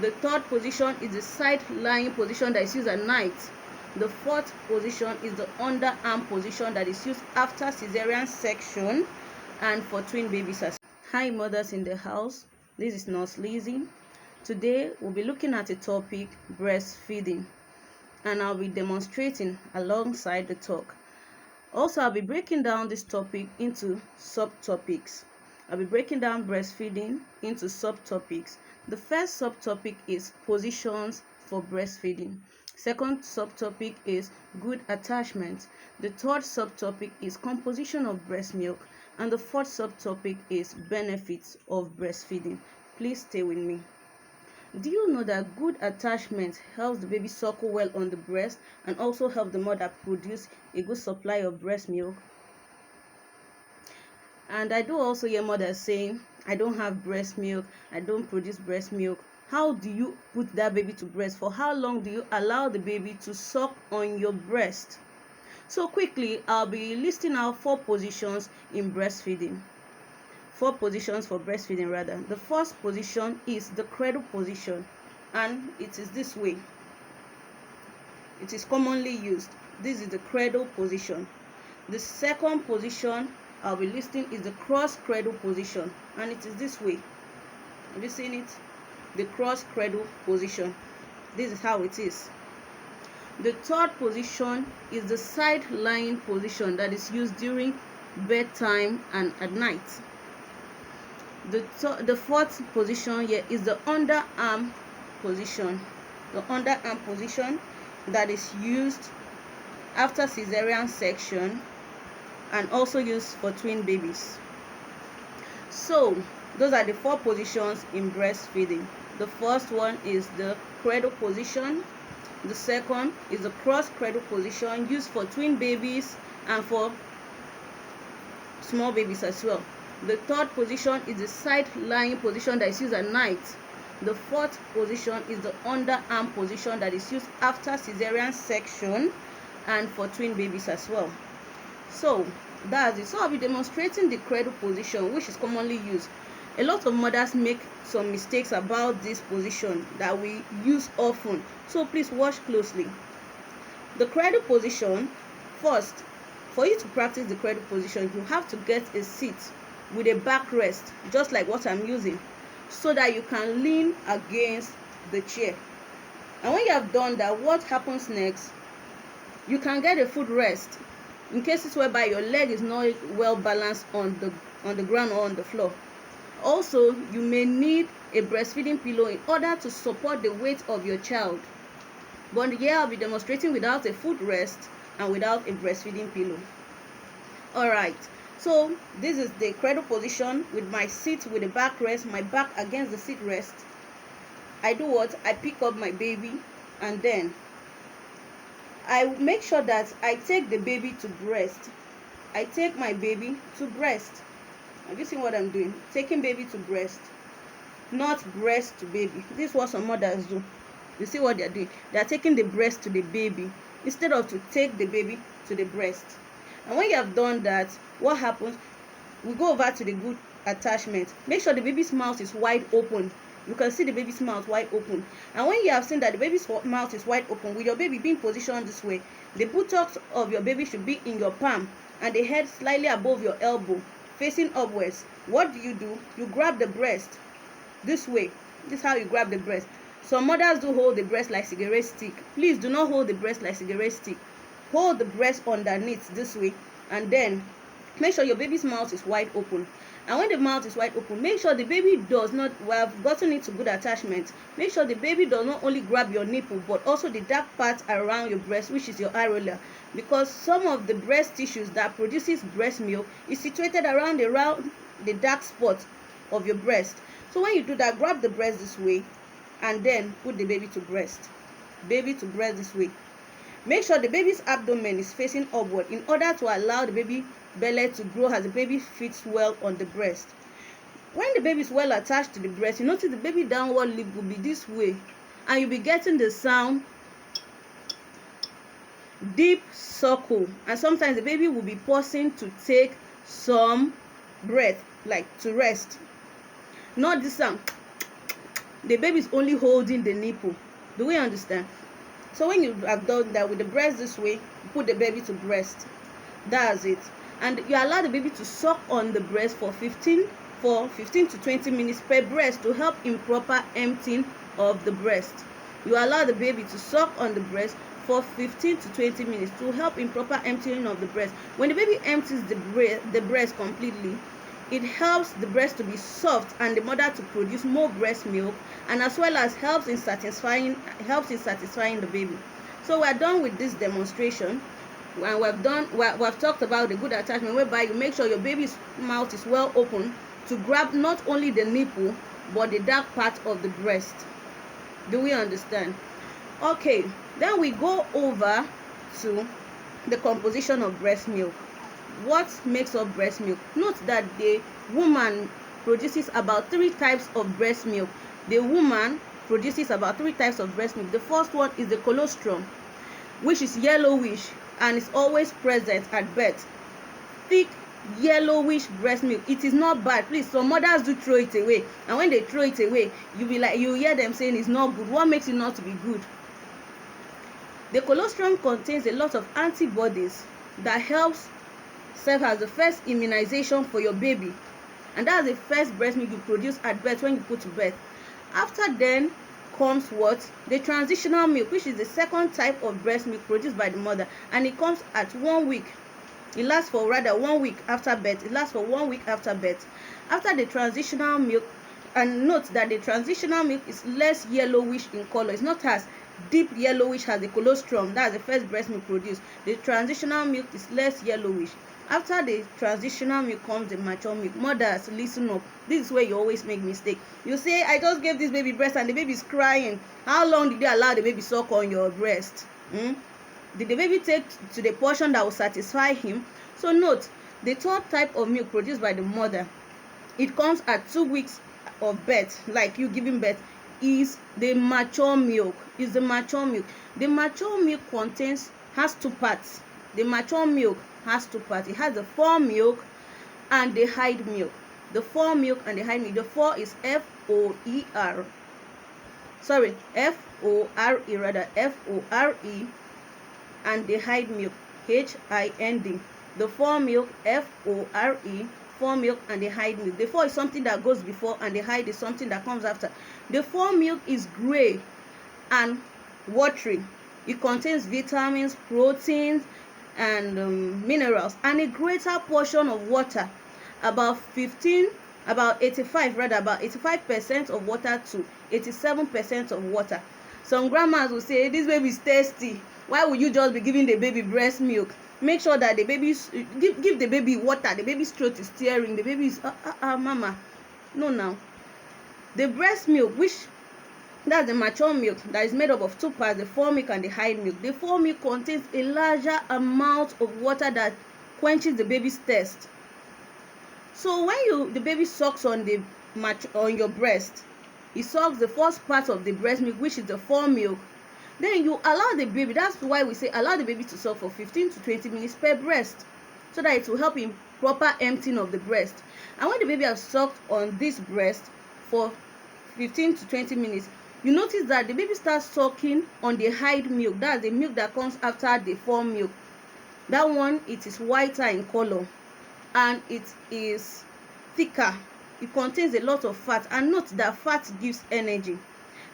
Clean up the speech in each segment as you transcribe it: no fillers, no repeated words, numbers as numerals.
The third position is the side lying position that is used at night. The fourth position is the underarm position that is used after cesarean section and for twin babies. Hi mothers in the house, this is Nurse Lizzie. Today we'll be looking at a topic, breastfeeding, and I'll be demonstrating alongside the talk. Also, I'll be breaking down this topic into subtopics. I'll be breaking down breastfeeding into subtopics. The first subtopic is positions for breastfeeding. Second subtopic is good attachment. The third subtopic is composition of breast milk. And the fourth subtopic is benefits of breastfeeding. Please stay with me. Do you know that good attachment helps the baby suckle well on the breast and also help the mother produce a good supply of breast milk? And I do also hear mothers saying, I don't have breast milk, I don't produce breast milk. How do you put that baby to breast? For how long do you allow the baby to suck on your breast? So quickly, I'll be listing out 4 positions in breastfeeding. 4 positions for breastfeeding rather. The first position is the cradle position, and it is this way. It is commonly used. This is the cradle position. The second position I'll be listing is the cross cradle position, and it is this way. Have you seen it? The cross cradle position. This is how it is. The third position is the side lying position that is used during bedtime and at night. The fourth position here is the underarm position. The underarm position that is used after cesarean section and also used for twin babies. So those are the 4 positions in breastfeeding. The first one is the cradle position. The second is the cross cradle position used for twin babies and for small babies as well. The third position is the side lying position that is used at night. The fourth position is the underarm position that is used after cesarean section and for twin babies as well. So that's it. So I'll be demonstrating the cradle position, which is commonly used. A lot of mothers make some mistakes about this position that we use often, so please watch closely. The cradle position, first, for you to practice the cradle position, you have to get a seat with a backrest, just like what I'm using, so that you can lean against the chair. And when you have done that, what happens next? You can get a footrest in cases whereby your leg is not well balanced on the ground or on the floor. Also, you may need a breastfeeding pillow in order to support the weight of your child. But here I'll be demonstrating without a footrest and without a breastfeeding pillow. Alright, so this is the cradle position with my seat with a backrest, my back against the seat rest. I do what? I pick up my baby and then I make sure that I take the baby to breast. I take my baby to breast. Have you seen what I'm doing? Taking baby to breast, not breast to baby. This is what some mothers do. You see what they're doing? They're taking the breast to the baby instead of to take the baby to the breast. And when you have done that, what happens? We go over to the good attachment. Make sure the baby's mouth is wide open. You can see the baby's mouth wide open. And when you have seen that the baby's mouth is wide open, with your baby being positioned this way, the buttocks of your baby should be in your palm and the head slightly above your elbow, facing upwards. What do? You grab the breast this way. This is how you grab the breast. Some mothers do hold the breast like cigarette stick. Please do not hold the breast like cigarette stick. Hold the breast underneath this way, and then make sure your baby's mouth is wide open. And when the mouth is wide open, make sure the baby does not, we have gotten into good attachment, make sure the baby does not only grab your nipple but also the dark part around your breast, which is your areola, because some of the breast tissues that produces breast milk is situated around the dark spot of your breast. So when you do that, grab the breast this way and then put the baby to breast. Baby to breast this way. Make sure the baby's abdomen is facing upward in order to allow the baby belly to grow as the baby fits well on the breast. When the baby is well attached to the breast, you notice the baby downward lip will be this way, and you'll be getting the sound deep suckle, and sometimes the baby will be pausing to take some breath, like to rest. Not this sound. the baby is only holding the nipple. Do we understand? So when you have done that with the breast this way, you put the baby to breast. That's it. And you allow the baby to suck on the breast for 15 to 20 minutes per breast to help in proper emptying of the breast. You allow the baby to suck on the breast for 15 to 20 minutes to help in proper emptying of the breast. When the baby empties the breast completely, it helps the breast to be soft and the mother to produce more breast milk, and as well as helps in satisfying the baby. So we're done with this demonstration, and we've talked about the good attachment, whereby you make sure your baby's mouth is well open to grab not only the nipple but the dark part of the breast. Do we understand? Okay, then we go over to the composition of breast milk. What makes up breast milk? Note that the woman produces about 3 types of breast milk. The woman produces about 3 types of breast milk. The first one is the colostrum, which is yellowish and is always present at birth. Thick yellowish breast milk. It is not bad. Please, some mothers do throw it away, and when they throw it away, you hear them saying it's not good. What makes it not to be good? The colostrum contains a lot of antibodies that helps serve as the first immunization for your baby, and that's the first breast milk you produce at birth when you put to bed. After then comes what? The transitional milk, which is the second type of breast milk produced by the mother, and it comes at 1 week. It lasts for 1 week after birth. It lasts for 1 week after birth. After the transitional milk, and note that the transitional milk is less yellowish in color. It's not as deep yellowish as the colostrum. That's the first breast milk produced. The transitional milk is less yellowish. After the transitional milk comes the mature milk. Mothers, listen up. This is where you always make mistake. You say, I just gave this baby breast and the baby is crying. How long did you allow the baby suck on your breast? Did the baby take to the portion that will satisfy him? So note, the third type of milk produced by the mother, it comes at 2 weeks of birth, like you giving birth, is the mature milk. The mature milk has 2 parts. The mature milk has 2 parts. It has the fore milk and the hide milk. The fore milk and the hide milk. The fore is F-O-R-E rather, F-O-R-E, and the hide milk, H-I-N-D. The fore milk, F-O-R-E, fore milk, and the hide milk. The fore is something that goes before, and the hide is something that comes after. The fore milk is gray and watery. It contains vitamins, proteins, and minerals, and a greater portion of water, about 85% of water to 87% of water. Some grandmas will say, this baby is thirsty. Why would you just be giving the baby breast milk? Make sure that the baby give the baby water. The baby's throat is tearing. The baby is mama. No, now the breast milk, that's the mature milk, that is made up of 2 parts, the fore milk and the hide milk. The fore milk contains a larger amount of water that quenches the baby's thirst. So when the baby sucks on your breast, it sucks the first part of the breast milk, which is the fore milk. Then you allow the baby, that's why we say allow the baby to suck for 15 to 20 minutes per breast, so that it will help in proper emptying of the breast. And when the baby has sucked on this breast for 15 to 20 minutes, you notice that the baby starts sucking on the hide milk. That's the milk that comes after the fore milk. That one, it is whiter in color and it is thicker. It contains a lot of fat, and note that fat gives energy.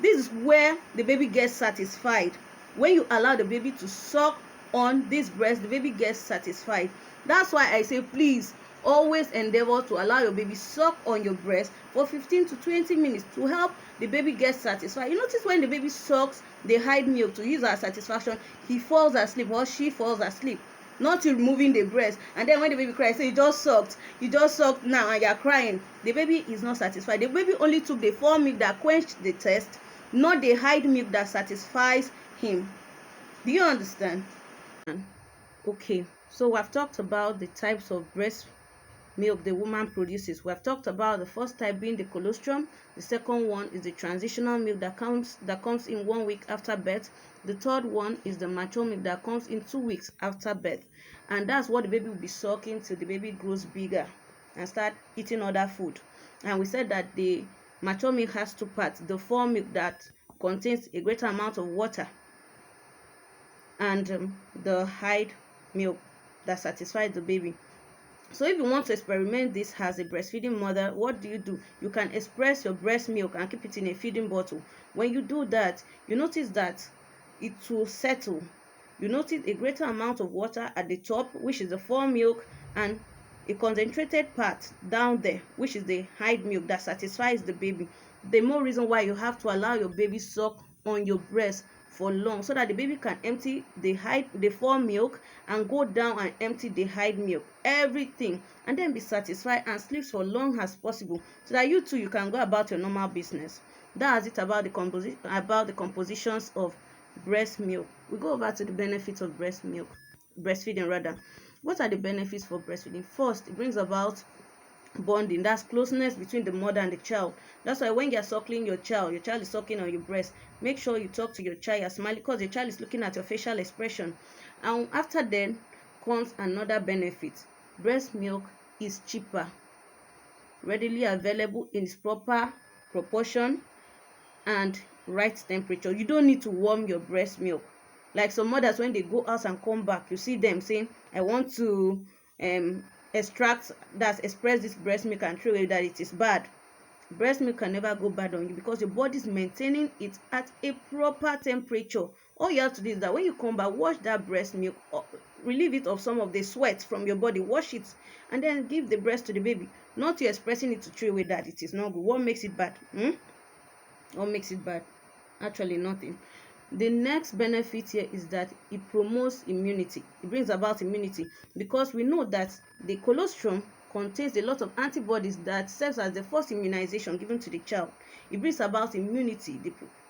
This is where the baby gets satisfied. When you allow the baby to suck on this breast, the baby gets satisfied. That's why I say, please always endeavor to allow your baby suck on your breast for 15 to 20 minutes to help the baby get satisfied. You notice when the baby sucks the hide milk to use our satisfaction, he falls asleep or she falls asleep, not removing the breast. And then when the baby cries, say, you just sucked now and you're crying. The baby is not satisfied. The baby only took the fore milk that quenched the thirst, not the hide milk that satisfies him. Do you understand? Okay, so we've talked about the types of breast milk the woman produces. We have talked about the first type being the colostrum. The second one is the transitional milk that comes in 1 week after birth. The third one is the mature milk that comes in 2 weeks after birth, and that's what the baby will be sucking till the baby grows bigger and start eating other food. And we said that the Mature milk has two parts: the fore milk that contains a greater amount of water, and the hide milk that satisfies the baby. So if you want to experiment this as a breastfeeding mother, what do? You can express your breast milk and keep it in a feeding bottle. When you do that, you notice that it will settle. You notice a greater amount of water at the top, which is the fore milk, and a concentrated part down there, which is the hide milk that satisfies the baby. The more reason why you have to allow your baby suck on your breast for long, so that the baby can empty the fore milk and go down and empty the hide milk, everything, and then be satisfied and sleep for long as possible, so that you too, you can go about your normal business. That's it about the compositions of breast milk. We go over to the benefits of breastfeeding rather. What are the benefits for breastfeeding? First, it brings about bonding. That's closeness between the mother and the child. That's why when you're suckling your child is sucking on your breast, make sure you talk to your child, you're smiling, because the child is looking at your facial expression. And after then comes another benefit: breast milk is cheaper, readily available in its proper proportion and right temperature. You don't need to warm your breast milk. Like some mothers, when they go out and come back, you see them saying, I want to express this breast milk and throw away, that it is bad. Breast milk can never go bad on you, because your body is maintaining it at a proper temperature. All you have to do is that when you come back, wash that breast milk, relieve it of some of the sweat from your body, wash it, and then give the breast to the baby. Not you expressing it to throw away, that it is not good. What makes it bad? What makes it bad? Actually nothing. The next benefit here is that it promotes immunity. It brings about immunity, because we know that the colostrum contains a lot of antibodies that serves as the first immunization given to the child. It brings about immunity.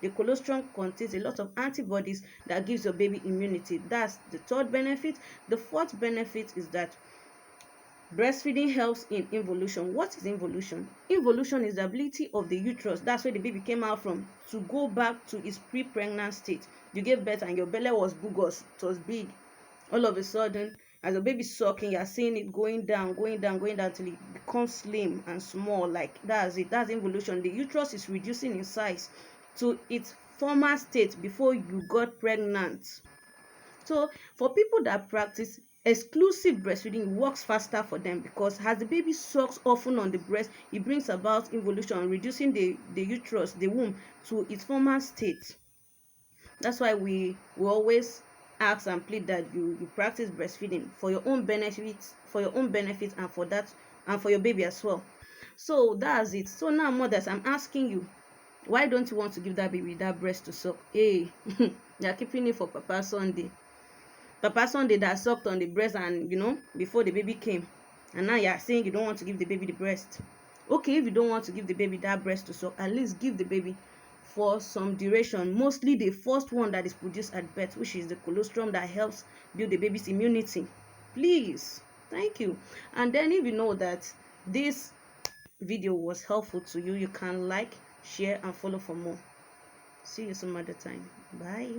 The colostrum contains a lot of antibodies that gives your baby immunity. That's the third benefit. The fourth benefit is that breastfeeding helps in involution. What is involution? Involution is the ability of the uterus, that's where the baby came out from, to go back to its pre-pregnant state. You gave birth and your belly was boogers, it was big. All of a sudden, as the baby sucking, you are seeing it going down till it becomes slim and small. Like, that's it. That's involution. The uterus is reducing in size to its former state before you got pregnant. So for people that practice exclusive breastfeeding, it works faster for them, because as the baby sucks often on the breast, it brings about involution, reducing the uterus, the womb, to its former state. That's why we always ask and plead that you practice breastfeeding for your own benefits, and for that, and for your baby as well. So that's it. So now, mothers, I'm asking you, why don't you want to give that baby that breast to suck? Hey, you're keeping it for Papa Sunday that sucked on the breast, and before the baby came, and now you are saying you don't want to give the baby the breast. Okay, if you don't want to give the baby that breast to suck, at least give the baby for some duration, mostly the first one that is produced at birth, which is the colostrum that helps build the baby's immunity. Please. Thank you. And then, if you know that this video was helpful to you, you can like, share, and follow for more. See you some other time. Bye.